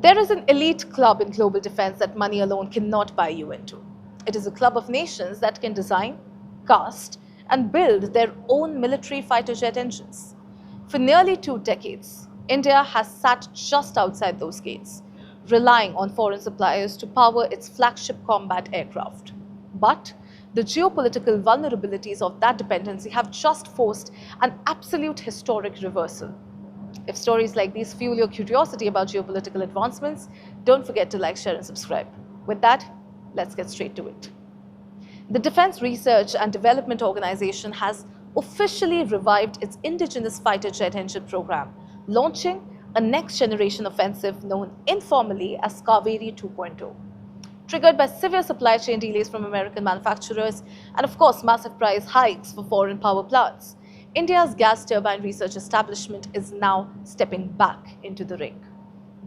There is an elite club in global defense that money alone cannot buy you into. It is a club of nations that can design, cast, and build their own military fighter jet engines. For nearly 2 decades, India has sat just outside those gates, relying on foreign suppliers to power its flagship combat aircraft. But the geopolitical vulnerabilities of that dependency have just forced an absolute historic reversal. If stories like these fuel your curiosity about geopolitical advancements, don't forget to like, share, and subscribe. With that, let's get straight to it. The Defense Research and Development Organization has officially revived its indigenous fighter jet engine program, launching a next-generation offensive known informally as Kaveri 2.0. Triggered by severe supply chain delays from American manufacturers and, of course, massive price hikes for foreign power plants, India's gas turbine research establishment is now stepping back into the ring.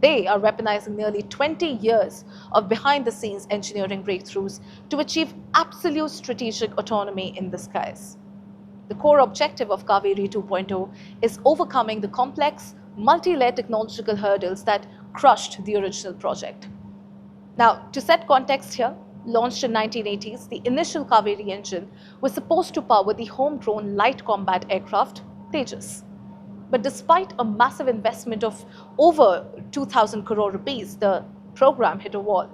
They are weaponizing nearly 20 years of behind-the-scenes engineering breakthroughs to achieve absolute strategic autonomy in the skies. The core objective of Kaveri 2.0 is overcoming the complex, multi-layered technological hurdles that crushed the original project. Now, to set context here, launched in 1980s, the initial Kaveri engine was supposed to power the homegrown light combat aircraft Tejas. But despite a massive investment of over 2,000 crore rupees, the program hit a wall.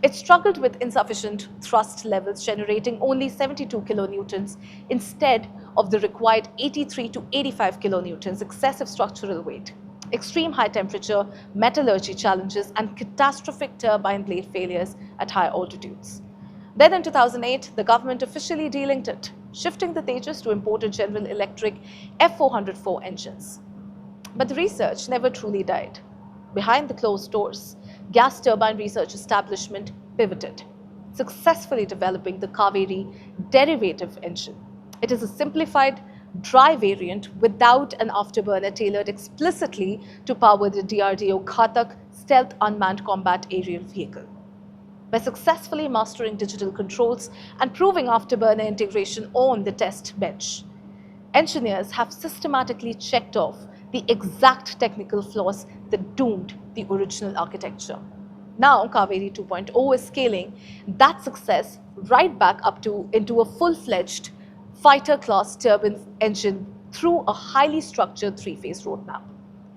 It struggled with insufficient thrust levels, generating only 72 kilonewtons instead of the required 83 to 85 kilonewtons, excessive structural weight, extreme high temperature, metallurgy challenges, and catastrophic turbine blade failures at high altitudes. Then in 2008, the government officially delinked it, shifting the Tejas to imported General Electric F404 engines. But the research never truly died. Behind the closed doors, gas turbine research establishment pivoted, successfully developing the Kaveri derivative engine. It is a simplified, dry variant without an afterburner tailored explicitly to power the DRDO Ghatak stealth unmanned combat aerial vehicle. By successfully mastering digital controls and proving afterburner integration on the test bench, engineers have systematically checked off the exact technical flaws that doomed the original architecture. Now, Kaveri 2.0 is scaling that success right back up into a full-fledged fighter-class turbine engine through a highly structured three-phase roadmap.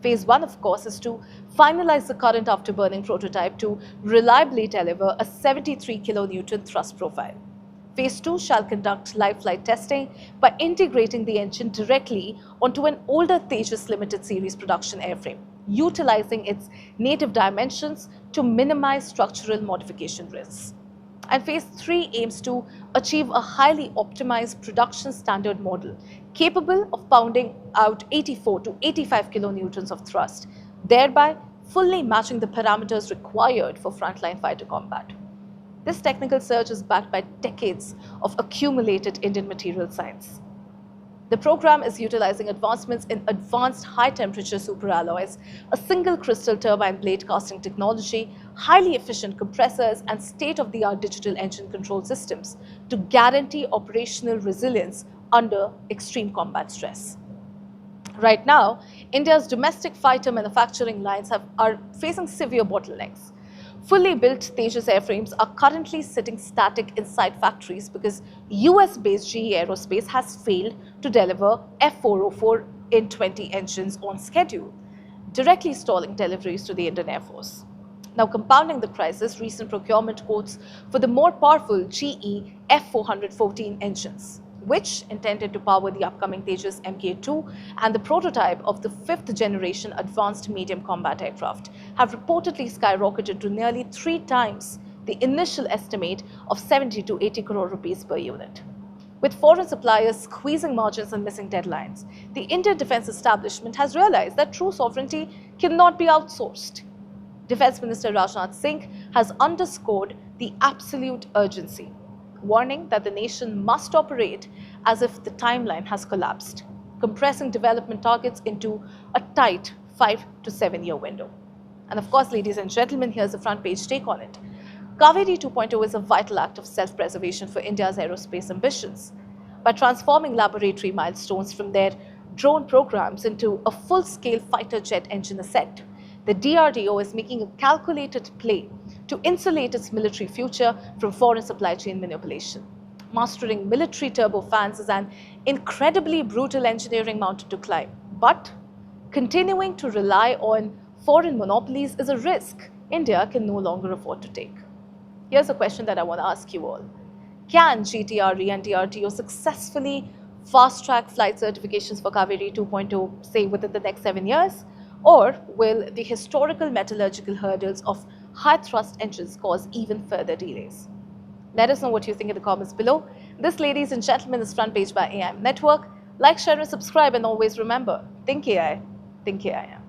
Phase 1, of course, is to finalize the current afterburning prototype to reliably deliver a 73 kilonewton thrust profile. Phase 2 shall conduct live flight testing by integrating the engine directly onto an older Tejas Limited Series production airframe, utilizing its native dimensions to minimize structural modification risks. And Phase 3 aims to achieve a highly optimized production standard model capable of pounding out 84 to 85 kilonewtons of thrust, thereby fully matching the parameters required for frontline fighter combat. This technical surge is backed by decades of accumulated Indian material science. The program is utilizing advancements in advanced high-temperature superalloys, a single crystal turbine blade casting technology, highly efficient compressors, and state-of-the-art digital engine control systems to guarantee operational resilience under extreme combat stress. Right now, India's domestic fighter manufacturing lines are facing severe bottlenecks. Fully built Tejas airframes are currently sitting static inside factories because US-based GE Aerospace has failed to deliver F404 in 20 engines on schedule, directly stalling deliveries to the Indian Air Force. Now, compounding the crisis, recent procurement quotes for the more powerful GE F414 engines, which intended to power the upcoming Tejas Mk2 and the prototype of the 5th generation advanced medium combat aircraft, have reportedly skyrocketed to nearly 3 times the initial estimate of 70 to 80 crore rupees per unit. With foreign suppliers squeezing margins and missing deadlines, the Indian defense establishment has realized that true sovereignty cannot be outsourced. Defense Minister Rajnath Singh has underscored the absolute urgency, warning that the nation must operate as if the timeline has collapsed, compressing development targets into a tight 5 to 7 year window. And of course, ladies and gentlemen, here's a front page take on it. Kaveri 2.0 is a vital act of self-preservation for India's aerospace ambitions. By transforming laboratory milestones from their drone programs into a full-scale fighter jet engine asset, The DRDO is making a calculated play to insulate its military future from foreign supply chain manipulation. Mastering military turbofans is an incredibly brutal engineering mountain to climb, but continuing to rely on foreign monopolies is a risk India can no longer afford to take. Here's a question that I want to ask you all. Can GTRE and DRDO successfully fast-track flight certifications for Kaveri 2.0, say, within the next 7 years? Or will the historical metallurgical hurdles of high-thrust engines cause even further delays? Let us know what you think in the comments below. This, ladies and gentlemen, is Front Page by AIM Network. Like, share and subscribe, and always remember, think AI, think AIM.